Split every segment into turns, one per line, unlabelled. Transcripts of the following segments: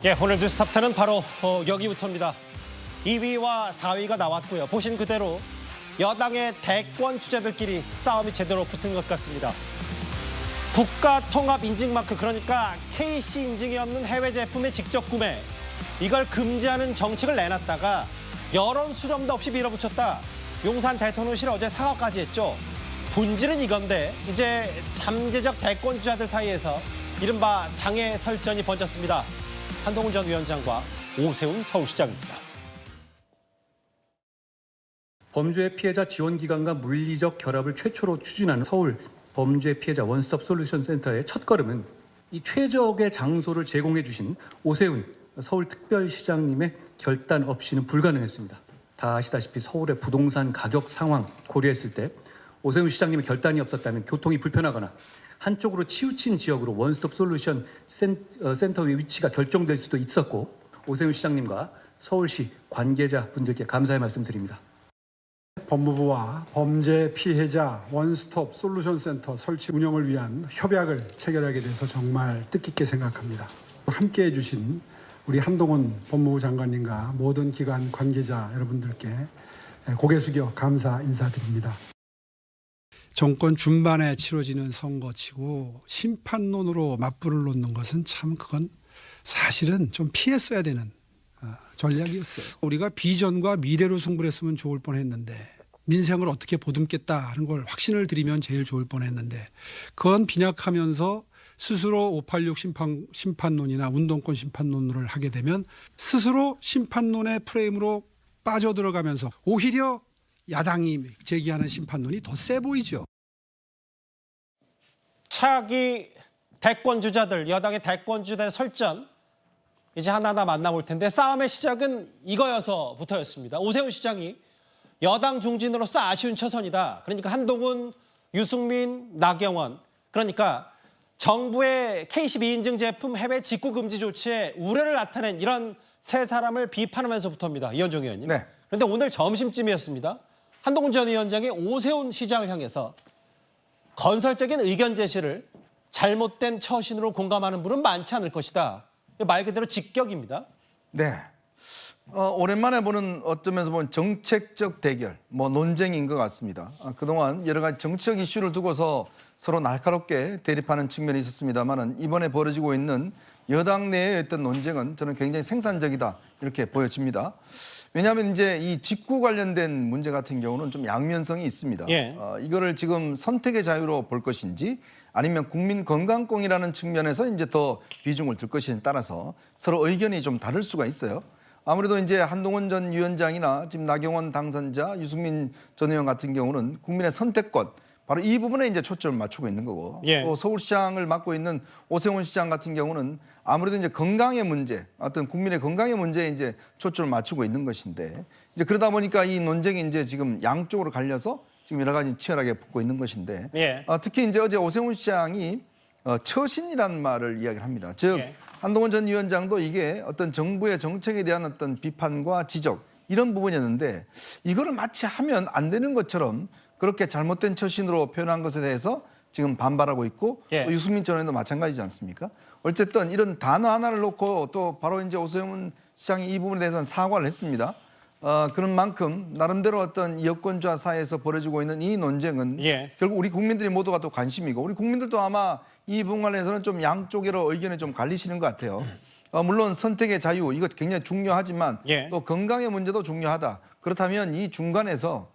예, 오늘 뉴스탑10은 바로 여기부터입니다. 2위와 4위가 나왔고요. 보신 그대로 여당의 대권 주자들끼리 싸움이 제대로 붙은 것 같습니다. 국가통합 인증마크, 그러니까 KC 인증이 없는 해외 제품의 직접 구매, 이걸 금지하는 정책을 내놨다가 여론 수렴도 없이 밀어붙였다. 용산 대통령실 어제 사과까지 했죠. 본질은 이건데 이제 잠재적 대권 주자들 사이에서 이른바 장애 설전이 번졌습니다. 한동훈 전 위원장과 오세훈 서울시장입니다.
범죄 피해자 지원기관과 물리적 결합을 최초로 추진하는 서울 범죄 피해자 원스톱 솔루션 센터의 첫걸음은 이 최적의 장소를 제공해 주신 오세훈 서울특별시장님의 결단 없이는 불가능했습니다. 다 아시다시피 서울의 부동산 가격 상황 고려했을 때 오세훈 시장님의 결단이 없었다면 교통이 불편하거나 한쪽으로 치우친 지역으로 원스톱 솔루션 센터의 위치가 결정될 수도 있었고, 오세훈 시장님과 서울시 관계자분들께 감사의 말씀드립니다.
법무부와 범죄 피해자 원스톱 솔루션 센터 설치 운영을 위한 협약을 체결하게 돼서 정말 뜻깊게 생각합니다. 함께해 주신 우리 한동훈 법무부 장관님과 모든 기관 관계자 여러분들께 고개 숙여 감사 인사드립니다.
정권 중반에 치러지는 선거치고 심판론으로 맞불을 놓는 것은 참 그건 사실은 좀 피했어야 되는 전략이었어요. 우리가 비전과 미래로 승부를 했으면 좋을 뻔했는데, 민생을 어떻게 보듬겠다 하는 걸 확신을 드리면 제일 좋을 뻔했는데, 그건 빈약하면서 스스로 586 심판론이나 운동권 심판론을 하게 되면 스스로 심판론의 프레임으로 빠져들어가면서 오히려 야당이 제기하는 심판론이 더 세 보이죠.
차기 대권 주자들, 여당의 대권 주자의 설전 이제 하나하나 만나볼 텐데, 싸움의 시작은 이거여서부터였습니다. 오세훈 시장이 여당 중진으로서 아쉬운 처선이다. 그러니까 한동훈, 유승민, 나경원, 그러니까 정부의 K12 인증 제품 해외 직구 금지 조치에 우려를 나타낸 이런 세 사람을 비판하면서부터입니다. 이현종 의원님.
네.
그런데 오늘 점심쯤이었습니다. 한동훈 전 위원장이 오세훈 시장을 향해서 건설적인 의견 제시를 잘못된 처신으로 공감하는 분은 많지 않을 것이다. 말 그대로 직격입니다.
네. 오랜만에 보는, 어쩌면서 보면 정책적 대결, 논쟁인 것 같습니다. 그동안 여러 가지 정치적 이슈를 두고서 서로 날카롭게 대립하는 측면이 있었습니다만, 이번에 벌어지고 있는 여당 내의 어떤 논쟁은 저는 굉장히 생산적이다, 이렇게 보여집니다. 왜냐하면 이제 이 직구 관련된 문제 같은 경우는 좀 양면성이 있습니다.
예.
이거를 지금 선택의 자유로 볼 것인지 아니면 국민 건강권이라는 측면에서 이제 더 비중을 둘 것인지에 따라서 서로 의견이 좀 다를 수가 있어요. 아무래도 이제 한동훈 전 위원장이나 지금 나경원 당선자, 유승민 전 의원 같은 경우는 국민의 선택권, 바로 이 부분에 이제 초점을 맞추고 있는 거고,
예.
또 서울시장을 맡고 있는 오세훈 시장 같은 경우는 아무래도 이제 건강의 문제, 어떤 국민의 건강의 문제에 이제 초점을 맞추고 있는 것인데, 이제 그러다 보니까 이 논쟁이 이제 지금 양쪽으로 갈려서 지금 여러 가지 치열하게 붙고 있는 것인데,
예.
특히 이제 어제 오세훈 시장이 처신이라는 말을 이야기를 합니다. 즉,
예.
한동훈 전 위원장도 이게 어떤 정부의 정책에 대한 어떤 비판과 지적, 이런 부분이었는데, 이거를 마치 하면 안 되는 것처럼 그렇게 잘못된 처신으로 표현한 것에 대해서 지금 반발하고 있고,
예.
또 유승민 전 의원도 마찬가지지 않습니까? 어쨌든 이런 단어 하나를 놓고 또 바로 이제 오세훈 시장이 이 부분에 대해서는 사과를 했습니다. 그런 만큼 나름대로 어떤 여권자 사이에서 벌어지고 있는 이 논쟁은
예.
결국 우리 국민들이 모두가 또 관심이고, 우리 국민들도 아마 이 부분 관련해서는 좀 양쪽으로 의견이 좀 갈리시는 것 같아요. 물론 선택의 자유, 이것 굉장히 중요하지만
예.
또 건강의 문제도 중요하다. 그렇다면 이 중간에서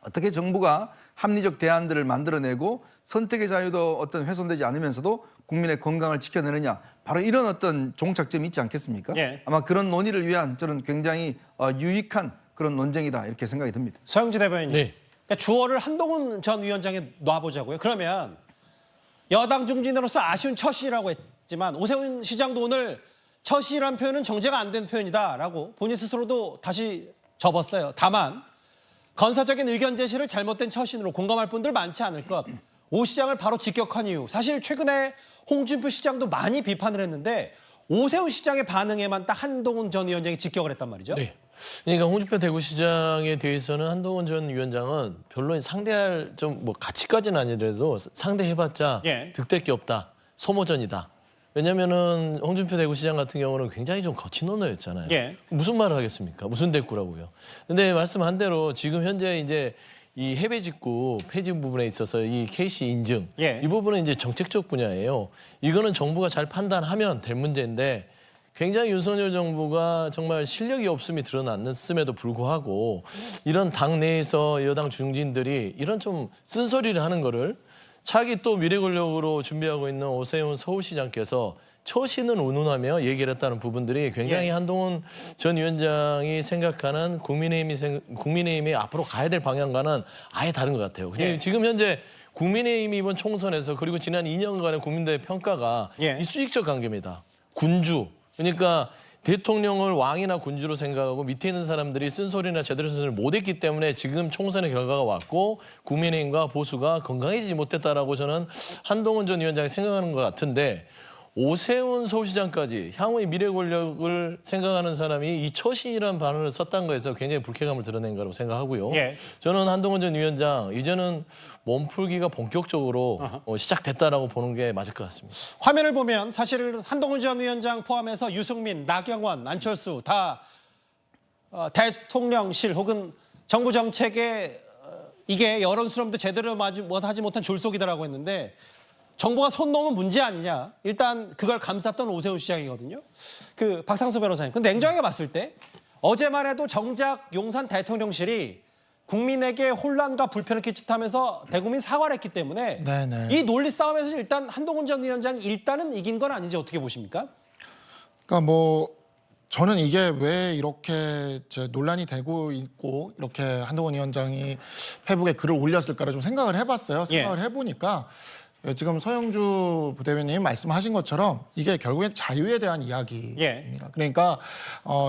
어떻게 정부가 합리적 대안들을 만들어내고 선택의 자유도 어떤 훼손되지 않으면서도 국민의 건강을 지켜내느냐, 바로 이런 어떤 종착점이 있지 않겠습니까?
예.
아마 그런 논의를 위한 저는 굉장히 유익한 그런 논쟁이다, 이렇게 생각이 듭니다.
서영지 대변인님.
네.
그러니까 주어를 한동훈 전 위원장에 놔보자고요. 그러면 여당 중진으로서 아쉬운 처신이라고 했지만, 오세훈 시장도 오늘 처신이라는 표현은 정제가 안 된 표현이다라고 본인 스스로도 다시 접었어요. 다만 건설적인 의견 제시를 잘못된 처신으로 공감할 분들 많지 않을 것. 오 시장을 바로 직격한 이유. 사실 최근에 홍준표 시장도 많이 비판을 했는데 오세훈 시장의 반응에만 딱 한동훈 전 위원장이 직격을 했단 말이죠.
네. 그러니까 홍준표 대구시장에 대해서는 한동훈 전 위원장은 별로 상대할 좀 가치까지는 아니더라도 상대해봤자
예.
득될 게 없다. 소모전이다. 왜냐면은 홍준표 대구시장 같은 경우는 굉장히 좀 거친 언어였잖아요.
예.
무슨 말을 하겠습니까? 무슨 대꾸라고요. 근데 말씀한 대로 지금 현재 이제 이 해외 직구 폐지 부분에 있어서 이 KC 인증
예.
이 부분은 이제 정책적 분야예요. 이거는 정부가 잘 판단하면 될 문제인데 굉장히 윤석열 정부가 정말 실력이 없음이 드러났음에도 불구하고 이런 당 내에서 여당 중진들이 이런 좀 쓴소리를 하는 거를 차기 또 미래 권력으로 준비하고 있는 오세훈 서울시장께서 처신을 운운하며 얘기를 했다는 부분들이 굉장히
예.
한동훈 전 위원장이 생각하는 국민의힘이 앞으로 가야 될 방향과는 아예 다른 것 같아요.
예.
지금 현재 국민의힘이 이번 총선에서 그리고 지난 2년간의 국민들의 평가가
예.
이 수직적 관계입니다. 군주. 그러니까 대통령을 왕이나 군주로 생각하고 밑에 있는 사람들이 쓴소리나 제대로 쓴소리를 못했기 때문에 지금 총선의 결과가 왔고 국민의힘과 보수가 건강해지지 못했다라고 저는 한동훈 전 위원장이 생각하는 것 같은데 오세훈 서울시장까지 향후의 미래 권력을 생각하는 사람이 이 처신이라는 발언을 썼다는 거에서 굉장히 불쾌감을 드러낸 거라고 생각하고요.
예.
저는 한동훈 전 위원장 이제는 몸풀기가 본격적으로 시작됐다라고 보는 게 맞을 것 같습니다.
화면을 보면 사실 한동훈 전 위원장 포함해서 유승민, 나경원, 안철수 다 대통령실 혹은 정부 정책에 이게 여론 수렴도 제대로 하지 못한 졸속이다라고 했는데 정부가 손 놓으면 문제 아니냐. 일단 그걸 감쌌던 오세훈 시장이거든요. 그 박상수 변호사님. 근데 냉정하게 봤을 때 어제만 해도 정작 용산 대통령실이 국민에게 혼란과 불편을 끼치면서 대국민 사과를 했기 때문에
네네.
이 논리 싸움에서 일단 한동훈 전 위원장이 일단은 이긴 건 아닌지 어떻게 보십니까?
그러니까 뭐 저는 이게 왜 이렇게 이제 논란이 되고 있고 이렇게 한동훈 위원장이 페이북에 글을 올렸을까를 좀 생각을 해봤어요. 생각을 해보니까 지금 서영주 부대변인이 말씀하신 것처럼 이게 결국엔 자유에 대한 이야기입니다. 그러니까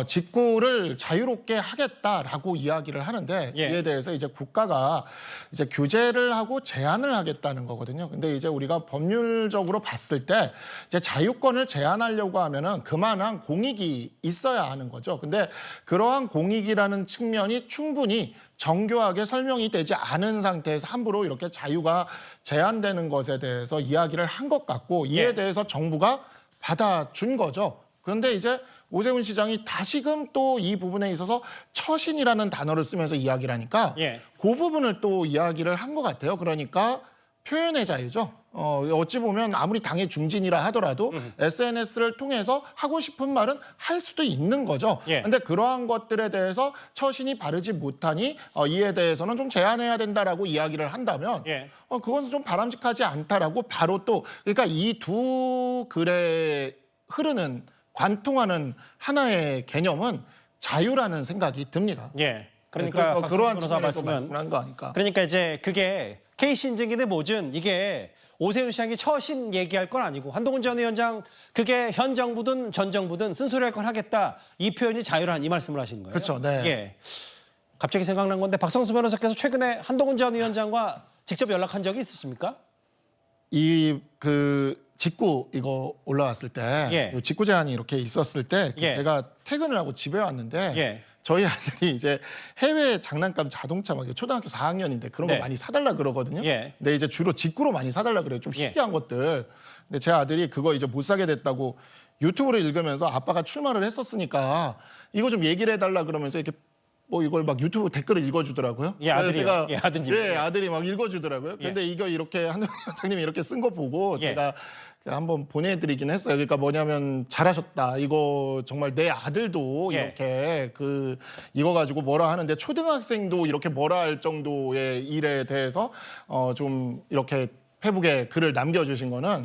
직구를 자유롭게 하겠다라고 이야기를 하는데 이에 대해서 이제 국가가 이제 규제를 하고 제한을 하겠다는 거거든요. 근데 이제 우리가 법률적으로 봤을 때 이제 자유권을 제한하려고 하면은 그만한 공익이 있어야 하는 거죠. 근데 그러한 공익이라는 측면이 충분히 정교하게 설명이 되지 않은 상태에서 함부로 이렇게 자유가 제한되는 것에 대해서 이야기를 한 것 같고 이에 대해서 정부가 받아준 거죠. 그런데 이제 오세훈 시장이 다시금 또 이 부분에 있어서 처신이라는 단어를 쓰면서 이야기를 하니까 그 부분을 또 이야기를 한 것 같아요. 그러니까 표현의 자유죠. 어찌 보면 아무리 당의 중진이라 하더라도 SNS를 통해서 하고 싶은 말은 할 수도 있는 거죠. 근데 그러한 것들에 대해서 처신이 바르지 못하니 이에 대해서는 좀 제한해야 된다라고 이야기를 한다면 그건 좀 바람직하지 않다라고 바로 또 그러니까 이 두 글에 흐르는 관통하는 하나의 개념은 자유라는 생각이 듭니다.
그러니까
그래서 그러한
변호사
측면에서
말씀은
말씀을 한 거 아닐까.
그러니까 이제 그게 케이스 인증이든 뭐든 이게 오세훈 시장이 처신 얘기할 건 아니고 한동훈 전 위원장 그게 현 정부든 전 정부든 쓴소리할 건 하겠다 이 표현이 자유란 이 말씀을 하시는 거예요.
그렇죠. 네.
갑자기 생각난 건데 박성수 변호사께서 최근에 한동훈 전 위원장과 직접 연락한 적이 있으십니까?
이 직구 이거 올라왔을 때 직구 제한이 이렇게 있었을 때 제가 퇴근을 하고 집에 왔는데 저희 아들이 이제 해외 장난감 자동차 막 초등학교 4학년인데 그런 거 많이 사달라 그러거든요. 근데 이제 주로 직구로 많이 사달라 그래요. 좀 희귀한 것들. 근데 제 아들이 그거 이제 못 사게 됐다고 유튜브를 읽으면서 아빠가 출마를 했었으니까 이거 좀 얘기를 해달라 그러면서 이렇게 뭐 이걸 막 유튜브 댓글을 읽어주더라고요.
아들이요?
아들이 막 읽어주더라고요. 근데 이거 이렇게 한동훈 원장님이 이렇게 쓴 거 보고 제가 한번 보내드리긴 했어요. 그러니까 뭐냐면 잘하셨다. 이거 정말 내 아들도 이렇게 이거 가지고 뭐라 하는데 초등학생도 이렇게 뭐라 할 정도의 일에 대해서 좀 이렇게 페북에 글을 남겨주신 거는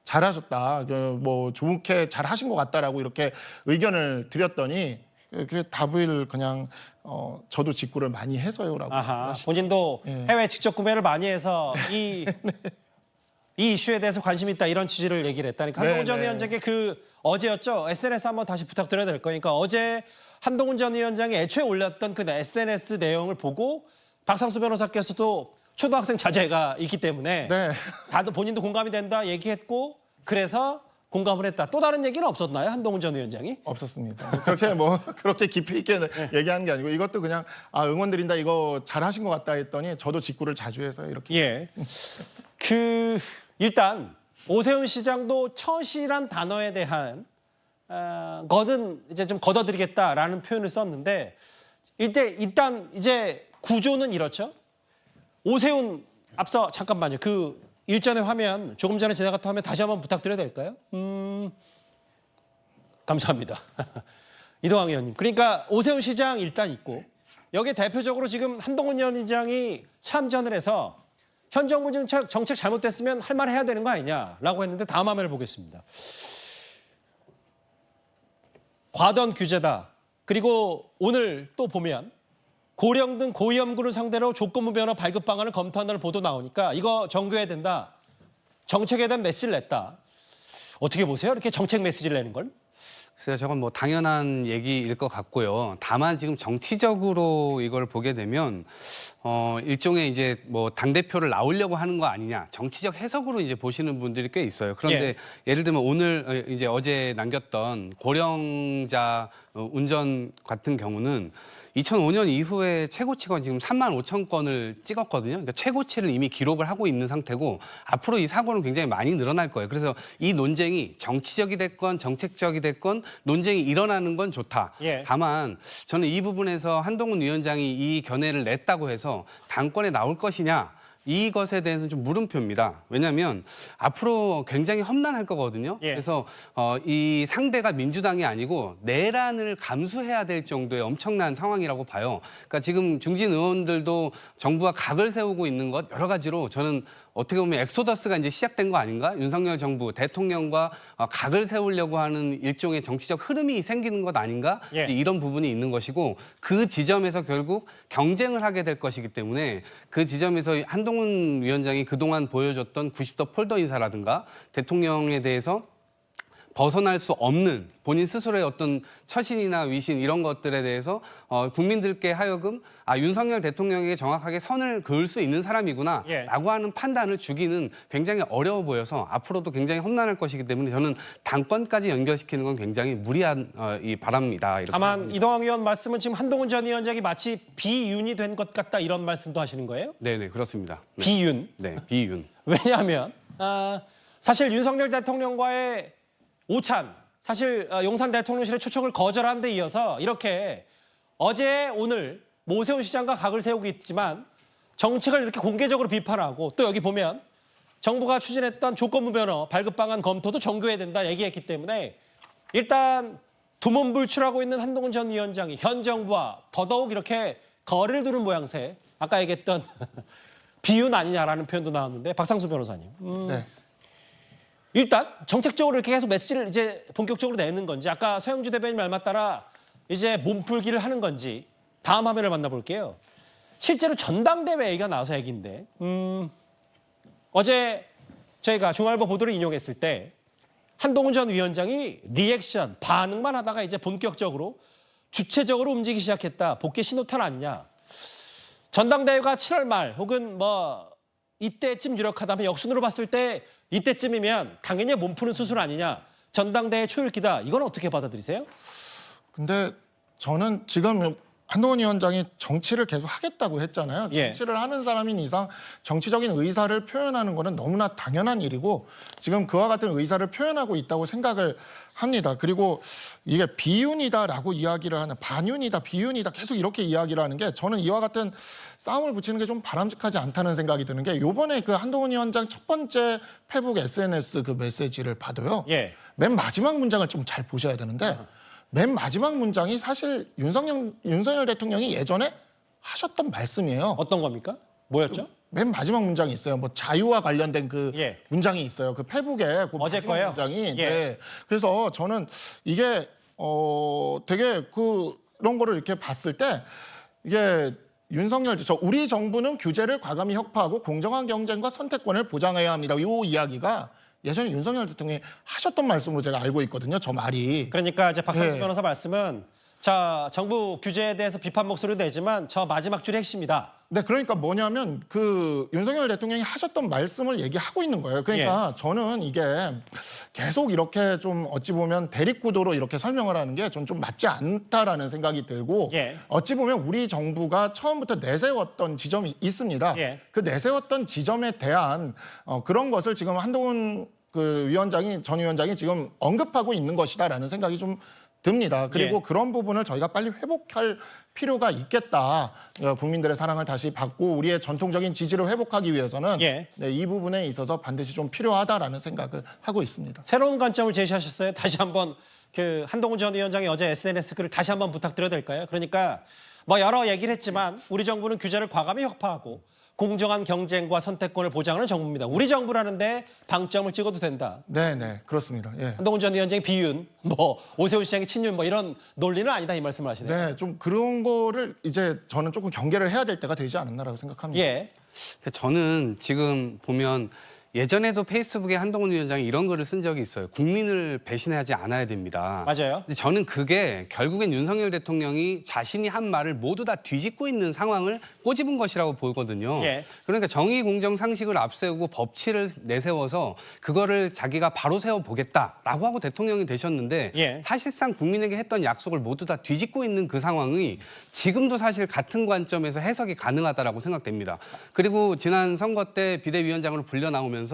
잘하셨다. 뭐 좋게 잘하신 것 같다라고 이렇게 의견을 드렸더니 그 답을 그냥 저도 직구를 많이 해서요라고.
본인도 해외 직접 구매를 많이 해서 이 이슈에 대해서 관심 있다 이런 취지를 얘기를 했다니까 한동훈 전 위원장께 어제였죠. SNS 한번 다시 부탁드려야 될 거니까 어제 한동훈 전 위원장이 애초에 올렸던 그 SNS 내용을 보고 박상수 변호사께서도 초등학생 자제가 있기 때문에 다들 본인도 공감이 된다 얘기했고 그래서 공감을 했다. 또 다른 얘기는 없었나요? 한동훈 전 위원장이?
없었습니다. 그렇게 깊이 있게 얘기하는 게 아니고 이것도 그냥 응원드린다 이거 잘하신 것 같다 했더니 저도 직구를 자주 해서 이렇게.
일단 오세훈 시장도 처시란 단어에 대한 거는 이제 좀 걷어들이겠다라는 표현을 썼는데 일단 이제 구조는 이렇죠. 오세훈 앞서 잠깐만요. 그 일전의 화면 조금 전에 지나갔던 화면 다시 한번 부탁드려도 될까요? 감사합니다. 이동환 의원님. 그러니까 오세훈 시장 일단 있고 여기에 대표적으로 지금 한동훈 위원장이 참전을 해서 현 정부 정책 잘못됐으면 할 말 해야 되는 거 아니냐라고 했는데 다음 화면을 보겠습니다. 과도한 규제다. 그리고 오늘 또 보면 고령 등 고위험군을 상대로 조건부 면허 발급 방안을 검토한다는 보도 나오니까 이거 정교해야 된다. 정책에 대한 메시지를 냈다. 어떻게 보세요? 이렇게 정책 메시지를 내는 걸?
글쎄요, 저건 뭐 당연한 얘기일 것 같고요. 다만 지금 정치적으로 이걸 보게 되면 일종의 이제 뭐 당대표를 나오려고 하는 거 아니냐, 정치적 해석으로 이제 보시는 분들이 꽤 있어요. 그런데 예를 들면 오늘 이제 어제 남겼던 고령자 운전 같은 경우는 2005년 이후에 최고치가 지금 35,000건을 찍었거든요. 그러니까 최고치를 이미 기록을 하고 있는 상태고 앞으로 이 사고는 굉장히 많이 늘어날 거예요. 그래서 이 논쟁이 정치적이 됐건 정책적이 됐건 논쟁이 일어나는 건 좋다.
예.
다만 저는 이 부분에서 한동훈 위원장이 이 견해를 냈다고 해서 당권에 나올 것이냐, 이것에 대해서는 좀 물음표입니다. 왜냐하면 앞으로 굉장히 험난할 거거든요.
예.
그래서 이 상대가 민주당이 아니고 내란을 감수해야 될 정도의 엄청난 상황이라고 봐요. 그러니까 지금 중진 의원들도 정부가 각을 세우고 있는 것 여러 가지로 저는 어떻게 보면 엑소더스가 이제 시작된 거 아닌가? 윤석열 정부 대통령과 각을 세우려고 하는 일종의 정치적 흐름이 생기는 것 아닌가?
예.
이런 부분이 있는 것이고 그 지점에서 결국 경쟁을 하게 될 것이기 때문에 그 지점에서 한동훈 위원장이 그동안 보여줬던 90도 폴더 인사라든가 대통령에 대해서 벗어날 수 없는 본인 스스로의 어떤 처신이나 위신 이런 것들에 대해서 국민들께 하여금 윤석열 대통령에게 정확하게 선을 그을 수 있는 사람이구나
예.
라고 하는 판단을 주기는 굉장히 어려워 보여서 앞으로도 굉장히 험난할 것이기 때문에 저는 당권까지 연결시키는 건 굉장히 무리한 이 바람이다. 이렇게
다만
생각합니다.
이동환 의원 말씀은 지금 한동훈 전 위원장이 마치 비윤이 된 것 같다 이런 말씀도 하시는 거예요?
네네 그렇습니다. 네.
비윤.
네, 비윤.
왜냐하면 사실 윤석열 대통령과의 오찬, 사실 용산 대통령실의 초청을 거절한 데 이어서 이렇게 어제 오늘 오세훈 시장과 각을 세우고 있지만 정책을 이렇게 공개적으로 비판하고 또 여기 보면 정부가 추진했던 조건부 면허 발급 방안 검토도 정교해야 된다 얘기했기 때문에 일단 두문불출하고 있는 한동훈 전 위원장이 현 정부와 더더욱 이렇게 거리를 두는 모양새, 아까 얘기했던 비윤 아니냐라는 표현도 나왔는데 박상수 변호사님.
네.
일단 정책적으로 이렇게 계속 메시지를 이제 본격적으로 내는 건지 아까 서영주 대변인 말만 따라 이제 몸풀기를 하는 건지 다음 화면을 만나볼게요. 실제로 전당대회 얘기가 나와서 얘기인데 어제 저희가 중앙일보 보도를 인용했을 때 한동훈 전 위원장이 리액션, 반응만 하다가 이제 본격적으로 주체적으로 움직이기 시작했다. 복귀 신호탄 아니냐. 전당대회가 7월 말 혹은 뭐 이때쯤 유력하다면 역순으로 봤을 때 이때쯤이면 당연히 몸푸는 수술 아니냐. 전당대회 초읽기다. 이건 어떻게 받아들이세요?
근데 저는 지금 한동훈 위원장이 정치를 계속 하겠다고 했잖아요.
예.
정치를 하는 사람인 이상 정치적인 의사를 표현하는 것은 너무나 당연한 일이고 지금 그와 같은 의사를 표현하고 있다고 생각을 합니다. 그리고 이게 비윤이다라고 이야기를 하는 반윤이다, 비윤이다 계속 이렇게 이야기를 하는 게 저는 이와 같은 싸움을 붙이는 게 좀 바람직하지 않다는 생각이 드는 게 요번에 그 한동훈 위원장 첫 번째 페북 SNS 그 메시지를 봐도요.
예.
맨 마지막 문장을 좀 잘 보셔야 되는데 맨 마지막 문장이 사실 윤석열 대통령이 예전에 하셨던 말씀이에요.
어떤 겁니까? 뭐였죠?
맨 마지막 문장이 있어요. 뭐 자유와 관련된 그
예.
문장이 있어요. 그 페북에 그
어제
마지막
거요?
문장이.
예.
네. 그래서 저는 이게 되게 그런 거를 이렇게 봤을 때 이게 우리 정부는 규제를 과감히 혁파하고 공정한 경쟁과 선택권을 보장해야 합니다. 이 이야기가 예전에 윤석열 대통령이 하셨던 말씀으로 제가 알고 있거든요. 저 말이.
그러니까 이제 박상수
네.
변호사 말씀은 자 정부 규제에 대해서 비판 목소리를 내지만 저 마지막 줄이 핵심이다.
네, 그러니까 뭐냐면 그 윤석열 대통령이 하셨던 말씀을 얘기하고 있는 거예요. 그러니까 저는 이게 계속 이렇게 좀 어찌 보면 대립구도로 이렇게 설명을 하는 게 전 좀 맞지 않다라는 생각이 들고
예.
어찌 보면 우리 정부가 처음부터 내세웠던 지점이 있습니다.
예.
그 내세웠던 지점에 대한 그런 것을 지금 한동훈 전 위원장이 지금 언급하고 있는 것이다라는 생각이 좀 듭니다. 그리고
예.
그런 부분을 저희가 빨리 회복할 필요가 있겠다. 국민들의 사랑을 다시 받고 우리의 전통적인 지지를 회복하기 위해서는
예.
네, 이 부분에 있어서 반드시 좀 필요하다라는 생각을 하고 있습니다.
새로운 관점을 제시하셨어요. 다시 한번 그 한동훈 전 위원장의 어제 SNS 글을 다시 한번 부탁드려도 될까요? 그러니까 뭐 여러 얘기를 했지만 우리 정부는 규제를 과감히 혁파하고 공정한 경쟁과 선택권을 보장하는 정부입니다. 우리 정부라는데 방점을 찍어도 된다.
네, 그렇습니다. 예.
한동훈 전 위원장의 비윤, 뭐 오세훈 시장의 친윤, 뭐 이런 논리는 아니다 이 말씀을 하시네요.
네, 좀 그런 거를 이제 저는 조금 경계를 해야 될 때가 되지 않았나라고 생각합니다.
예,
저는 지금 보면 예전에도 페이스북에 한동훈 위원장이 이런 글을 쓴 적이 있어요. 국민을 배신하지 않아야 됩니다.
맞아요.
근데 저는 그게 결국엔 윤석열 대통령이 자신이 한 말을 모두 다 뒤집고 있는 상황을 꼬집은 것이라고 보거든요.
예.
그러니까 정의, 공정, 상식을 앞세우고 법치를 내세워서 그거를 자기가 바로 세워보겠다라고 하고 대통령이 되셨는데
예.
사실상 국민에게 했던 약속을 모두 다 뒤집고 있는 그 상황이 지금도 사실 같은 관점에서 해석이 가능하다라고 생각됩니다. 그리고 지난 선거 때 비대위원장으로 불려 나오면서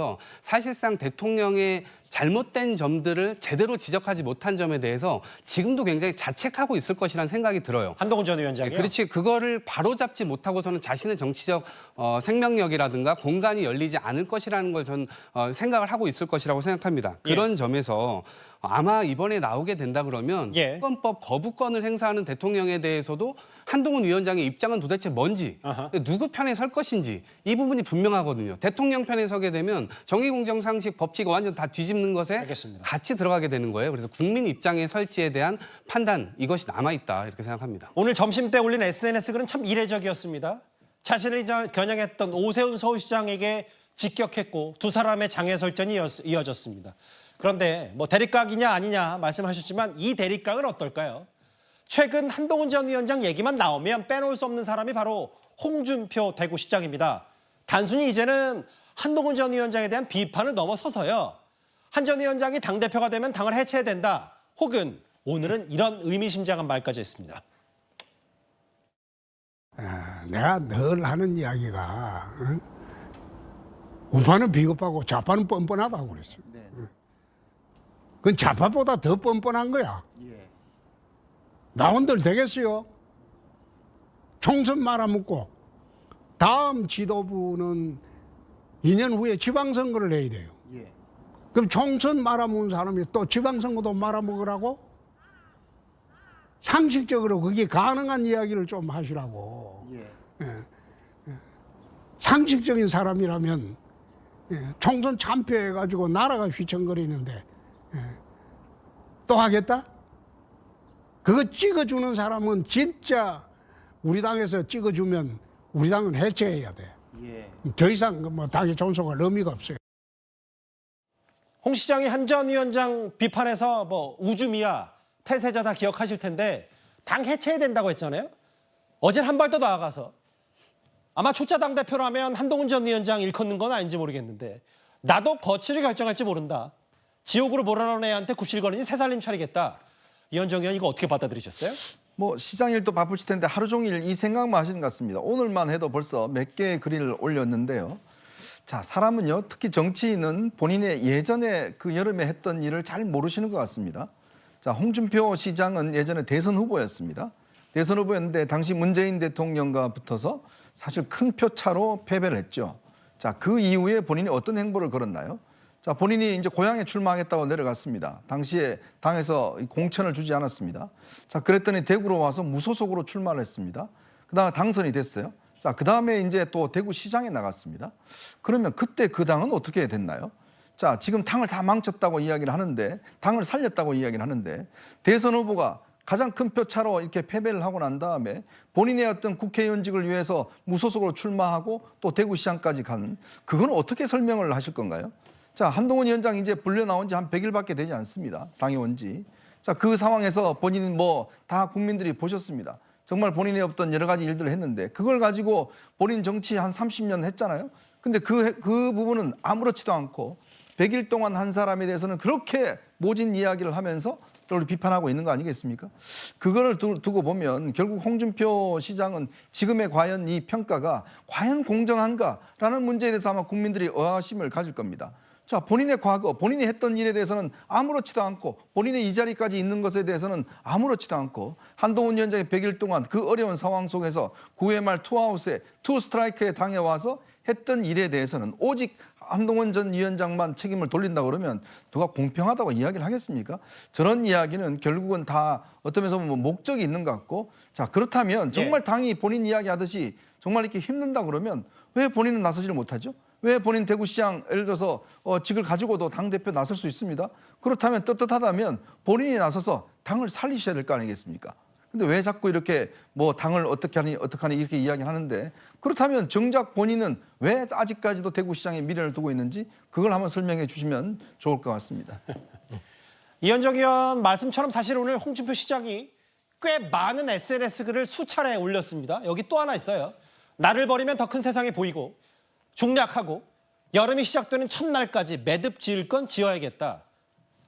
사실상 대통령의 잘못된 점들을 제대로 지적하지 못한 점에 대해서 지금도 굉장히 자책하고 있을 것이라는 생각이 들어요.
한동훈 전 위원장이요.
그렇지, 그거를 바로잡지 못하고서는 자신의 정치적 생명력이라든가 공간이 열리지 않을 것이라는 걸 전 생각을 하고 있을 것이라고 생각합니다. 그런 점에서 아마 이번에 나오게 된다 그러면
예.
특검법 거부권을 행사하는 대통령에 대해서도 한동훈 위원장의 입장은 도대체 뭔지,
아하.
누구 편에 설 것인지 이 부분이 분명하거든요. 대통령 편에 서게 되면 정의, 공정, 상식, 법칙을 완전 다 뒤집는 것에
알겠습니다.
같이 들어가게 되는 거예요. 그래서 국민 입장에 설지에 대한 판단, 이것이 남아있다 이렇게 생각합니다.
오늘 점심 때 올린 SNS 글은 참 이례적이었습니다. 자신을 겨냥했던 오세훈 서울시장에게 직격했고 두 사람의 장애설전이 이어졌습니다. 그런데 뭐 대립각이냐 아니냐 말씀하셨지만 이 대립각은 어떨까요? 최근 한동훈 전 위원장 얘기만 나오면 빼놓을 수 없는 사람이 바로 홍준표 대구시장입니다. 단순히 이제는 한동훈 전 위원장에 대한 비판을 넘어서서요. 한 전 위원장이 당대표가 되면 당을 해체해야 된다. 혹은 오늘은 이런 의미심장한 말까지 했습니다.
내가 늘 하는 이야기가 우파는 비겁하고 좌파는 뻔뻔하다고 그랬어. 그건 좌파보다 더 뻔뻔한 거야. 나온들 되겠어요? 총선 말아먹고 다음 지도부는 2년 후에 지방선거를 해야 돼요. 그럼 총선 말아먹은 사람이 또 지방선거도 말아먹으라고? 상식적으로 그게 가능한 이야기를 좀 하시라고. 상식적인 사람이라면 총선 참패해가지고 나라가 휘청거리는데 또 하겠다? 그거 찍어주는 사람은 진짜 우리 당에서 찍어주면 우리 당은 해체해야 돼. 더 이상 뭐 당에 존속할 의미가 없어요.
홍 시장이 한 전 위원장 비판해서 뭐 우주미야 폐쇄자 다 기억하실 텐데 당 해체해야 된다고 했잖아요. 어제 한 발 더 나아가서 아마 초짜 당대표라면 한동훈 전 위원장 일컫는 건 아닌지 모르겠는데 나도 거취를 결정할지 모른다. 지옥으로 몰아넣은 애한테 굽실거리니 새살림 차리겠다. 이현정 의원 이거 어떻게 받아들이셨어요?
뭐 시장 일도 바쁘실 텐데 하루 종일 이 생각만 하시는 것 같습니다. 오늘만 해도 벌써 몇 개의 글을 올렸는데요. 자, 사람은요, 특히 정치인은 본인의 예전에 그 여름에 했던 일을 잘 모르시는 것 같습니다. 자, 홍준표 시장은 예전에 대선 후보였습니다. 대선 후보였는데 당시 문재인 대통령과 붙어서 사실 큰 표 차로 패배를 했죠. 자, 그 이후에 본인이 어떤 행보를 걸었나요? 자, 본인이 이제 고향에 출마하겠다고 내려갔습니다. 당시에 당에서 공천을 주지 않았습니다. 자, 그랬더니 대구로 와서 무소속으로 출마를 했습니다. 그다음에 당선이 됐어요. 자, 그다음에 이제 또 대구시장에 나갔습니다. 그러면 그때 그 당은 어떻게 됐나요? 자, 지금 당을 다 망쳤다고 이야기를 하는데, 당을 살렸다고 이야기를 하는데, 대선 후보가 가장 큰 표 차로 이렇게 패배를 하고 난 다음에 본인의 어떤 국회의원직을 위해서 무소속으로 출마하고 또 대구시장까지 간, 그건 어떻게 설명을 하실 건가요? 자, 한동훈 위원장 이제 불려 나온 지 한 100일밖에 되지 않습니다. 당에 온 지. 자, 그 상황에서 본인은 뭐 다 국민들이 보셨습니다. 정말 본인의 없던 여러 가지 일들을 했는데 그걸 가지고 본인 정치 한 30년 했잖아요. 근데 그 부분은 아무렇지도 않고 100일 동안 한 사람에 대해서는 그렇게 모진 이야기를 하면서 또 비판하고 있는 거 아니겠습니까? 그거를 두고 보면 결국 홍준표 시장은 지금의 과연 이 평가가 과연 공정한가라는 문제에 대해서 아마 국민들이 의아심을 가질 겁니다. 자, 본인의 과거, 본인이 했던 일에 대해서는 아무렇지도 않고 본인의 이 자리까지 있는 것에 대해서는 아무렇지도 않고 한동훈 위원장이 100일 동안 그 어려운 상황 속에서 9회 말 투아웃에 투 스트라이크에 당해와서 했던 일에 대해서는 오직 한동훈 전 위원장만 책임을 돌린다 그러면 누가 공평하다고 이야기를 하겠습니까? 저런 이야기는 결국은 다 어떤 면에서 보면 목적이 있는 것 같고, 자, 그렇다면 정말 당이 본인 이야기하듯이 정말 이렇게 힘든다 그러면 왜 본인은 나서지를 못하죠? 왜 본인 대구시장 예를 들어서 직을 가지고도 당대표 나설 수 있습니다. 그렇다면 떳떳하다면 본인이 나서서 당을 살리셔야 될 거 아니겠습니까? 근데 왜 자꾸 이렇게 뭐 당을 어떻게 하니 이렇게 이야기하는데, 그렇다면 정작 본인은 왜 아직까지도 대구시장에 미련을 두고 있는지 그걸 한번 설명해 주시면 좋을 것 같습니다.
이현정 의원 말씀처럼 사실 오늘 홍준표 시장이 꽤 많은 SNS 글을 수차례 올렸습니다. 여기 또 하나 있어요. 나를 버리면 더 큰 세상이 보이고 중략하고 여름이 시작되는 첫날까지 매듭 지을 건 지어야겠다.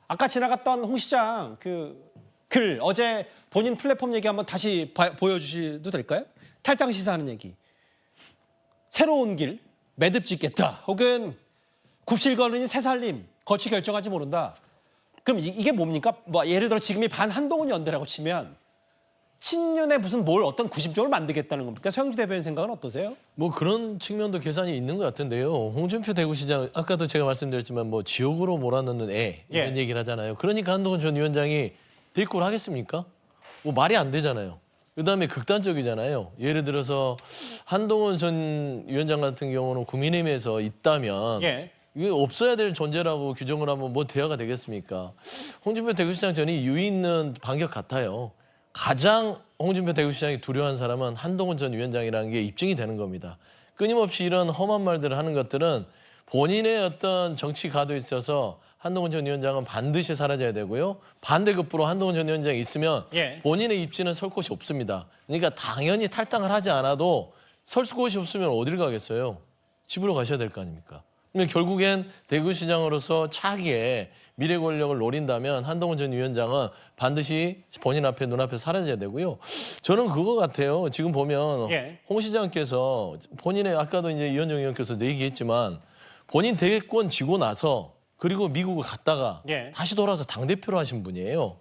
아까 지나갔던 홍 시장 그 글 어제 본인 플랫폼 얘기 한번 다시 보여주셔도 될까요? 탈당 시사하는 얘기. 새로운 길 매듭 짓겠다. 혹은 굽실거리는 새살림 거치 결정하지 모른다. 그럼 이게 뭡니까? 뭐 예를 들어 지금이 반 한동훈 연대라고 치면 친윤에 무슨 뭘 어떤 구심점을 만들겠다는 겁니까? 서영주 대변인 생각은 어떠세요?
뭐 그런 측면도 계산이 있는 것 같은데요. 홍준표 대구시장 아까도 제가 말씀드렸지만 뭐 지옥으로 몰아넣는 애 이런 얘기를 하잖아요. 그러니까 한동훈 전 위원장이 대꾸를 하겠습니까? 뭐 말이 안 되잖아요. 그다음에 극단적이잖아요. 예를 들어서 한동훈 전 위원장 같은 경우는 국민의힘에서 있다면 이게 없어야 될 존재라고 규정을 하면 뭐 대화가 되겠습니까? 홍준표 대구시장 전이 유의 있는 반격 같아요. 가장 홍준표 대구시장이 두려워한 사람은 한동훈 전 위원장이라는 게 입증이 되는 겁니다. 끊임없이 이런 험한 말들을 하는 것들은 본인의 어떤 정치 가도에 있어서 한동훈 전 위원장은 반드시 사라져야 되고요. 반대급부로 한동훈 전 위원장이 있으면 본인의 입지는 설 곳이 없습니다. 그러니까 당연히 탈당을 하지 않아도 설 곳이 없으면 어디를 가겠어요? 집으로 가셔야 될 거 아닙니까? 그러면 결국엔 대구시장으로서 차기에 미래 권력을 노린다면 한동훈 전 위원장은 반드시 본인 앞에 눈앞에 사라져야 되고요. 저는 그거 같아요. 지금 보면 홍 시장께서 본인의 아까도 이제 이현정 의원께서도 얘기했지만 본인 대권 지고 나서 그리고 미국을 갔다가 다시 돌아와서 당대표로 하신 분이에요.